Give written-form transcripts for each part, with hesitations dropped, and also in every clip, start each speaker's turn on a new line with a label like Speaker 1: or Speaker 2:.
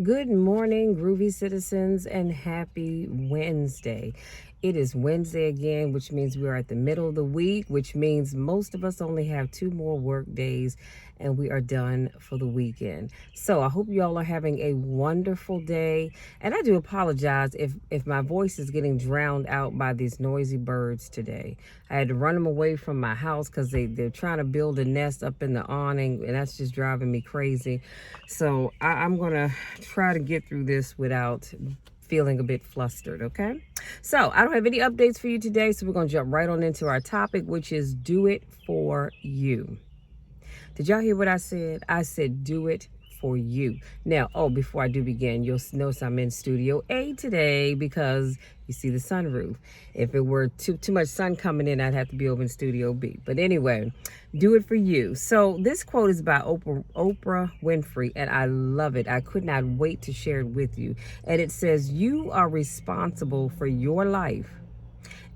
Speaker 1: Good morning, groovy citizens, and happy Wednesday. It is Wednesday again, which means we're at the middle of the week, which means most of us only have 2 more work days and we are done for the weekend. So I hope you all are having a wonderful day. And I do apologize if my voice is getting drowned out by these noisy birds today. I had to run them away from my house because they're trying to build a nest up in the awning, and that's just driving me crazy. So I'm going to try to get through this without feeling a bit flustered, okay? So I don't have any updates for you today, so we're going to jump right on into our topic, which is do it for you. Did y'all hear what I said? I said do it for you. Now, before I do begin, you'll notice I'm in Studio A today because you see the sunroof. If it were too much sun coming in, I'd have to be over in Studio B. But anyway, do it for you. So this quote is by Oprah Winfrey, and I love it. I could not wait to share it with you. And it says, you are responsible for your life.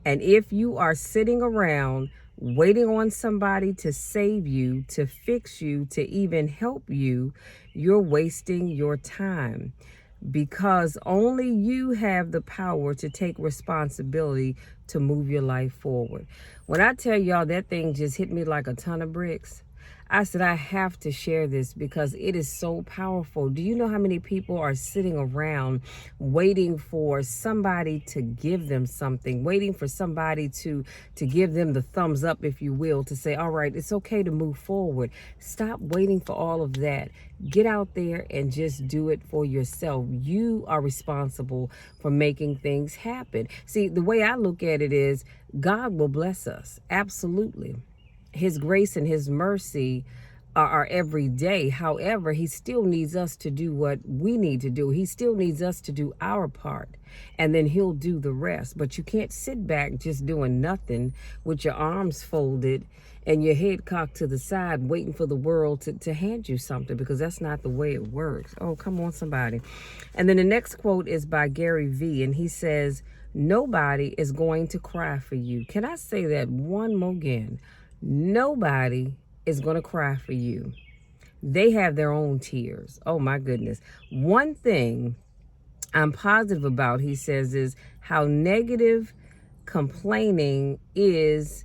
Speaker 1: And if you are sitting around waiting on somebody to save you, to fix you, to even help you, you're wasting your time, because only you have the power to take responsibility to move your life forward. When I tell y'all that thing just hit me like a ton of bricks, I said I have to share this because it is so powerful. Do you know how many people are sitting around waiting for somebody to give them something, waiting for somebody to give them the thumbs up, if you will, to say, all right, it's okay to move forward. Stop waiting for all of that. Get out there and just do it for yourself. You are responsible for making things happen. See, the way I look at it is God will bless us. Absolutely. His grace and his mercy are every day. However, he still needs us to do what we need to do. He still needs us to do our part, and then he'll do the rest. But you can't sit back just doing nothing with your arms folded and your head cocked to the side waiting for the world to hand you something, because that's not the way it works. Oh, come on, somebody. And then the next quote is by Gary V, and he says, nobody is going to cry for you. Can I say that one more again? Nobody is going to cry for you. They have their own tears. Oh, my goodness. One thing I'm positive about, he says, is how negative complaining is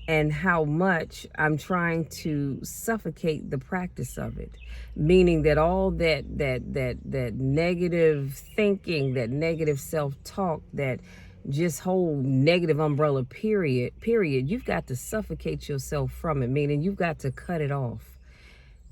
Speaker 1: and how much I'm trying to suffocate the practice of it. Meaning that all that negative thinking, that negative self-talk, that just whole negative umbrella period, you've got to suffocate yourself from it, meaning you've got to cut it off.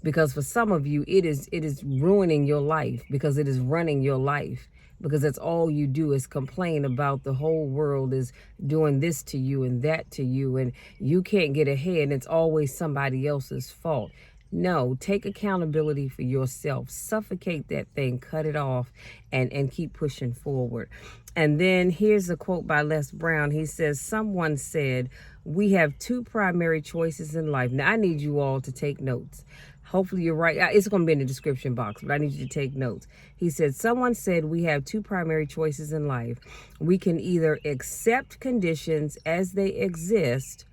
Speaker 1: Because for some of you, it is ruining your life, because it is running your life, because that's all you do is complain about the whole world is doing this to you and that to you, and you can't get ahead, and it's always somebody else's fault. No, take accountability for yourself. Suffocate that thing, cut it off, and keep pushing forward. And then here's a quote by Les Brown. He says, someone said, we have two primary choices in life. Now, I need you all to take notes. Hopefully you're right. It's going to be in the description box, but I need you to take notes. He said, someone said we have two primary choices in life. We can either accept conditions as they exist,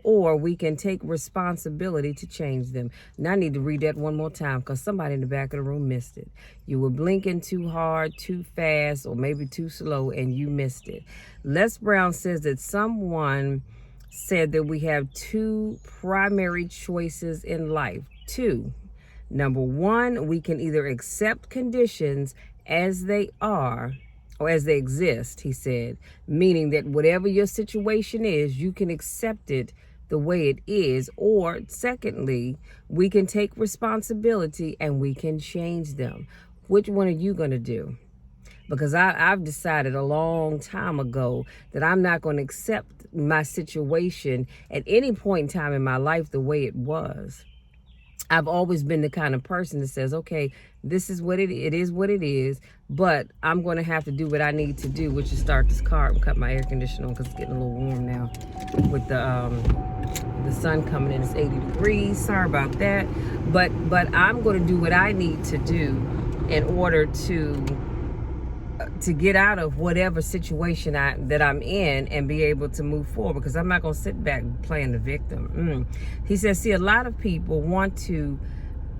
Speaker 1: or we can take responsibility to change them. Now I need to read that one more time because somebody in the back of the room missed it. You were blinking too hard, too fast, or maybe too slow, and you missed it. Les Brown says that someone said that we have two primary choices in life. Two. Number one, we can either accept conditions as they are, or as they exist, he said, meaning that whatever your situation is, you can accept it the way it is. Or secondly, we can take responsibility and we can change them. Which one are you going to do? Because I've decided a long time ago that I'm not going to accept my situation at any point in time in my life the way it was. I've always been the kind of person that says, okay, this is what it is what it is, but I'm going to have to do what I need to do, which is start this car and cut my air conditioner on because it's getting a little warm now with the sun coming in. It's 80 degrees. Sorry about that. But I'm going to do what I need to do in order to get out of whatever situation that I'm in and be able to move forward, because I'm not going to sit back playing the victim. He says, see, a lot of people want to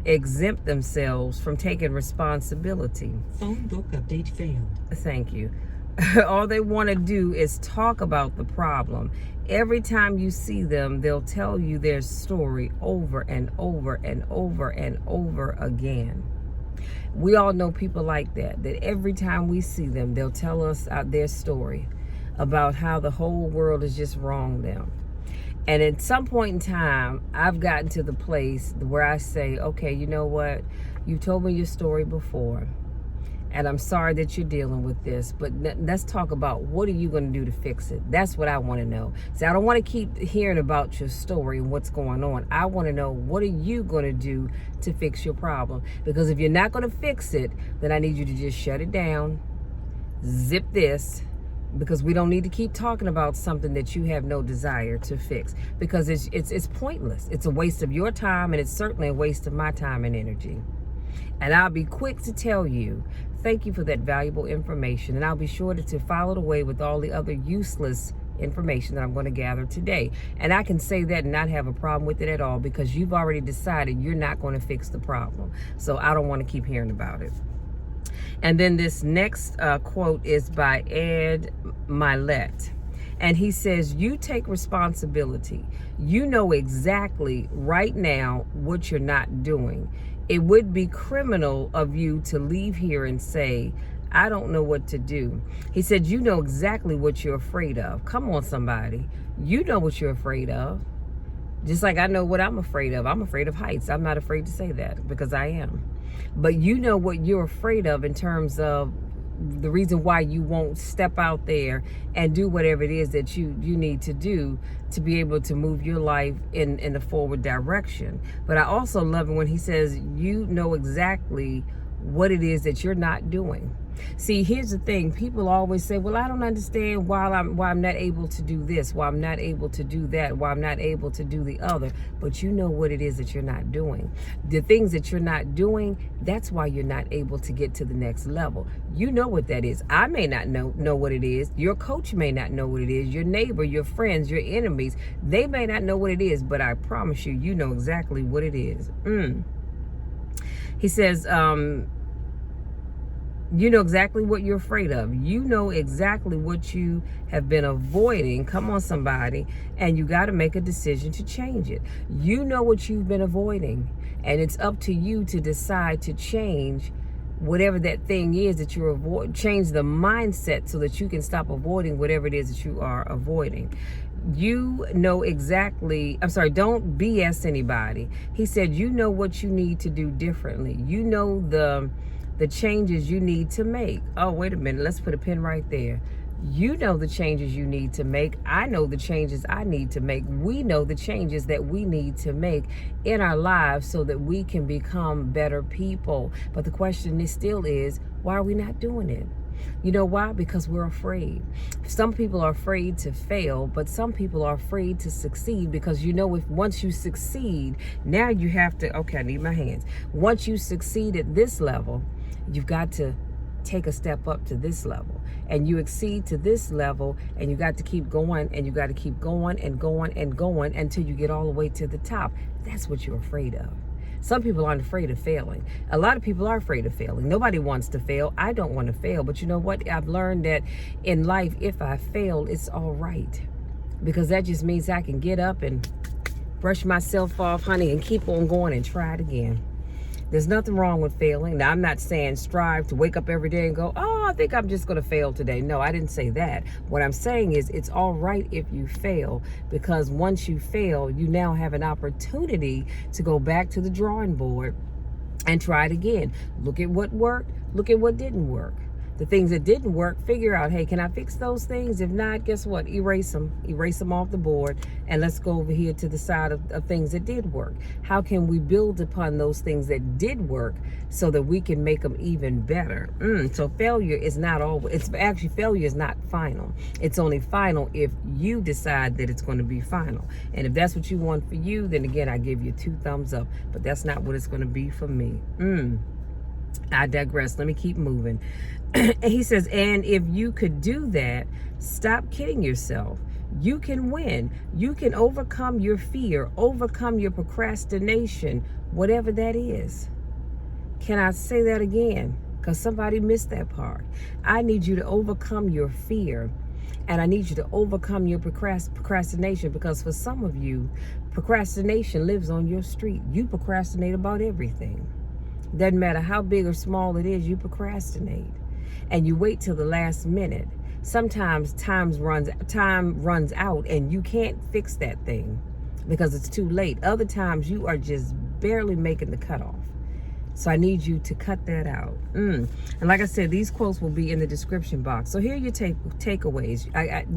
Speaker 1: exempt themselves from taking responsibility.
Speaker 2: Phone book update failed.
Speaker 1: Thank you. All they want to do is talk about the problem. Every time you see them, they'll tell you their story over and over and over and over again. We all know people like that every time we see them, they'll tell us their story about how the whole world has just wronged them. And at some point in time, I've gotten to the place where I say, okay, you know what? You told me your story before, and I'm sorry that you're dealing with this, but let's talk about what are you going to do to fix it? That's what I want to know. See, I don't want to keep hearing about your story and what's going on. I want to know, what are you going to do to fix your problem? Because if you're not going to fix it, then I need you to just shut it down, zip this, because we don't need to keep talking about something that you have no desire to fix, because it's pointless. It's a waste of your time, and it's certainly a waste of my time and energy. And I'll be quick to tell you, thank you for that valuable information, and I'll be sure to file it away with all the other useless information that I'm going to gather today. And I can say that and not have a problem with it at all, because you've already decided you're not going to fix the problem. So I don't want to keep hearing about it. And then this next quote is by Ed Milet. And he says, you take responsibility. You know exactly right now what you're not doing. It would be criminal of you to leave here and say, I don't know what to do. He said, you know exactly what you're afraid of. Come on, somebody. You know what you're afraid of. Just like I know what I'm afraid of. I'm afraid of heights. I'm not afraid to say that, because I am. But you know what you're afraid of in terms of the reason why you won't step out there and do whatever it is that you need to do to be able to move your life in a forward direction. But I also love it when he says, you know exactly what it is that you're not doing. See, here's the thing. People always say, well, I don't understand why I'm not able to do this, why I'm not able to do that, why I'm not able to do the other. But you know what it is that you're not doing. The things that you're not doing, that's why you're not able to get to the next level. You know what that is. I may not know what it is. Your coach may not know what it is. Your neighbor, your friends, your enemies, they may not know what it is, but I promise you, you know exactly what it is. He says, you know exactly what you're afraid of. You know exactly what you have been avoiding. Come on, somebody. And you got to make a decision to change it. You know what you've been avoiding. And it's up to you to decide to change whatever that thing is that you're avoiding. Change the mindset so that you can stop avoiding whatever it is that you are avoiding. You know exactly, don't BS anybody. He said, you know what you need to do differently. You know the changes you need to make. Oh, wait a minute. Let's put a pin right there. You know the changes you need to make. I know the changes I need to make. We know the changes that we need to make in our lives so that we can become better people. But the question still is, why are we not doing it? You know why? Because we're afraid. Some people are afraid to fail, but some people are afraid to succeed, because you know, if once you succeed, now you have to, okay, I need my hands. Once you succeed at this level, you've got to take a step up to this level, and you exceed to this level, and you got to keep going, and you got to keep going and going and going until you get all the way to the top. That's what you're afraid of. Some people aren't afraid of failing. A lot of people are afraid of failing. Nobody wants to fail. I don't want to fail. But you know what? I've learned that in life, if I fail, it's all right, because that just means I can get up and brush myself off, honey, and keep on going and try it again. There's nothing wrong with failing. Now, I'm not saying strive to wake up every day and go, oh, I think I'm just going to fail today. No, I didn't say that. What I'm saying is it's all right if you fail, because once you fail, you now have an opportunity to go back to the drawing board and try it again. Look at what worked. Look at what didn't work. The things that didn't work, figure out, hey, can I fix those things? If not, guess what? Erase them off the board, and let's go over here to the side of things that did work. How can we build upon those things that did work so that we can make them even better? So failure is not always, failure is not final. It's only final if you decide that it's going to be final. And if that's what you want for you, then again, I give you 2 thumbs up, but that's not what it's going to be for me. I digress. Let me keep moving. He says, and if you could do that, stop kidding yourself. You can win. You can overcome your fear, overcome your procrastination, whatever that is. Can I say that again? Because somebody missed that part. I need you to overcome your fear, and I need you to overcome your procrastination, because for some of you, procrastination lives on your street. You procrastinate about everything. Doesn't matter how big or small it is, you procrastinate. And you wait till the last minute. Sometimes time runs out and you can't fix that thing because it's too late. Other times you are just barely making the cutoff. So I need you to cut that out. And like I said, these quotes will be in the description box. So here are your takeaways.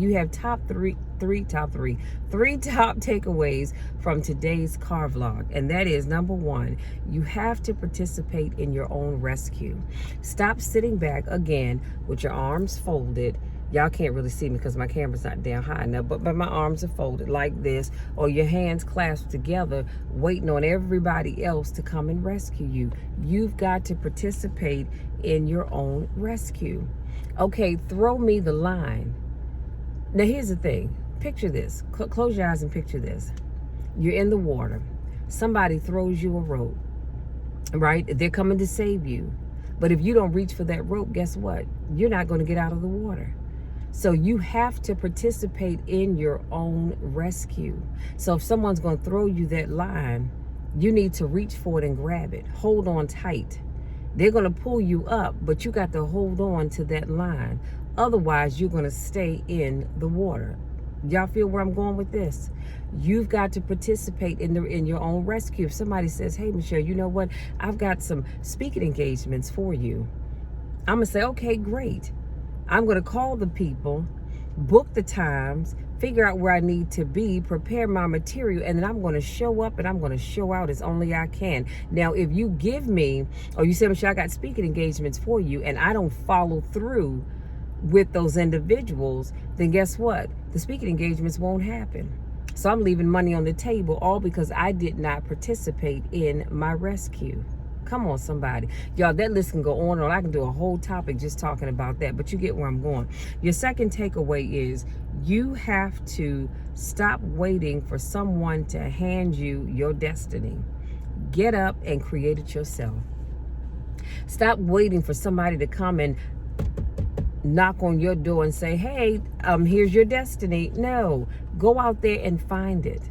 Speaker 1: You have three top takeaways from today's car vlog. And that is, number one, you have to participate in your own rescue. Stop sitting back again with your arms folded. Y'all can't really see me because my camera's not down high enough, but my arms are folded like this, or your hands clasped together, waiting on everybody else to come and rescue you. You've got to participate in your own rescue. Okay, throw me the line. Now here's the thing. Picture this. Close your eyes and picture this. You're in the water. Somebody throws you a rope, right? They're coming to save you. But if you don't reach for that rope, guess what? You're not going to get out of the water. So you have to participate in your own rescue. So if someone's going to throw you that line, you need to reach for it and grab it. Hold on tight. They're going to pull you up, but you got to hold on to that line. Otherwise, you're going to stay in the water. Y'all feel where I'm going with this? You've got to participate in your own rescue. If somebody says, hey, Michelle, you know what? I've got some speaking engagements for you. I'm going to say, okay, great. I'm going to call the people, book the times, figure out where I need to be, prepare my material, and then I'm going to show up and I'm going to show out as only I can. Now, if you give me, or you say, Michelle, I got speaking engagements for you, and I don't follow through with those individuals, then guess what? The speaking engagements won't happen. So I'm leaving money on the table, all because I did not participate in my rescue. Come on, somebody. Y'all, that list can go on and on. I can do a whole topic just talking about that, but you get where I'm going. Your second takeaway is you have to stop waiting for someone to hand you your destiny. Get up and create it yourself. Stop waiting for somebody to come and knock on your door and say, hey, here's your destiny. No, go out there and find it.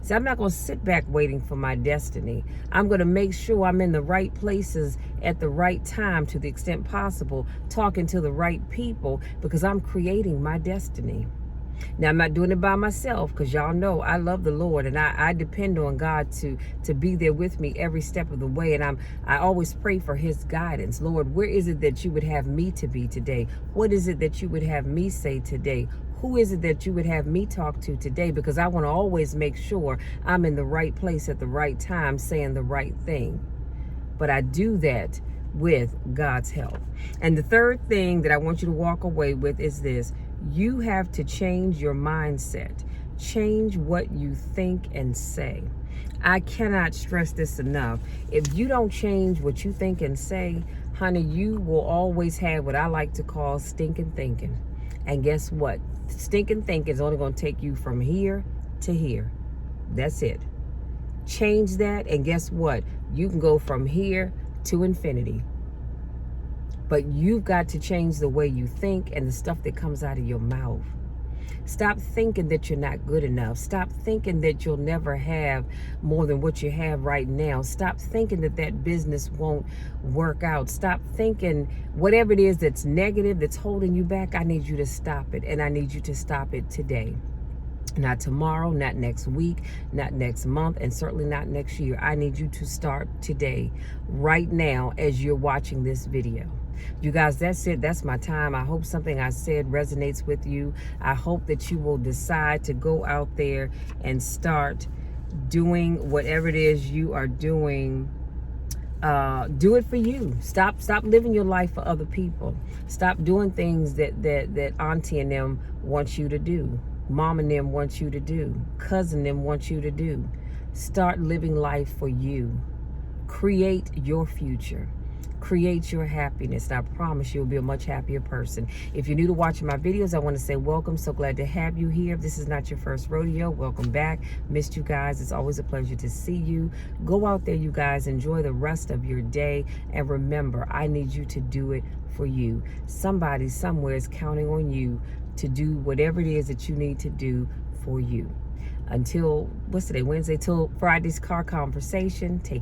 Speaker 1: See, I'm not going to sit back waiting for my destiny. I'm going to make sure I'm in the right places at the right time, to the extent possible, talking to the right people, because I'm creating my destiny. Now, I'm not doing it by myself, because y'all know I love the Lord, and I depend on God to be there with me every step of the way. And I always pray for his guidance. Lord, where is it that you would have me to be today? What is it that you would have me say today? Who is it that you would have me talk to today? Because I want to always make sure I'm in the right place at the right time, saying the right thing. But I do that with God's help. And the third thing that I want you to walk away with is this. You have to change your mindset. Change what you think and say. I cannot stress this enough. If you don't change what you think and say, honey, you will always have what I like to call stinking thinking. And guess what? Stinking thinking is only going to take you from here to here. That's it. Change that, and guess what? You can go from here to infinity. But you've got to change the way you think and the stuff that comes out of your mouth. Stop thinking that you're not good enough. Stop thinking that you'll never have more than what you have right now. Stop thinking that that business won't work out. Stop thinking whatever it is that's negative, that's holding you back. I need you to stop it, and I need you to stop it today. Not tomorrow, not next week, not next month, and certainly not next year. I need you to start today, right now, as you're watching this video. You guys, that's it. That's my time. I hope something I said resonates with you. I hope that you will decide to go out there and start doing whatever it is you are doing. Do it for you. Stop living your life for other people. Stop doing things that auntie and them wants you to do. Mom and them wants you to do. Cousin them wants you to do. Start living life for you. Create your future. Create your happiness, and I promise you'll be a much happier person. If you're new to watching my videos, I want to say welcome. So glad to have you here. If this is not your first rodeo, welcome back. Missed you guys. It's always a pleasure to see you. Go out there, you guys. Enjoy the rest of your day. And remember, I need you to do it for you. Somebody somewhere is counting on you to do whatever it is that you need to do for you. Until, what's today, Wednesday, till Friday's car conversation, take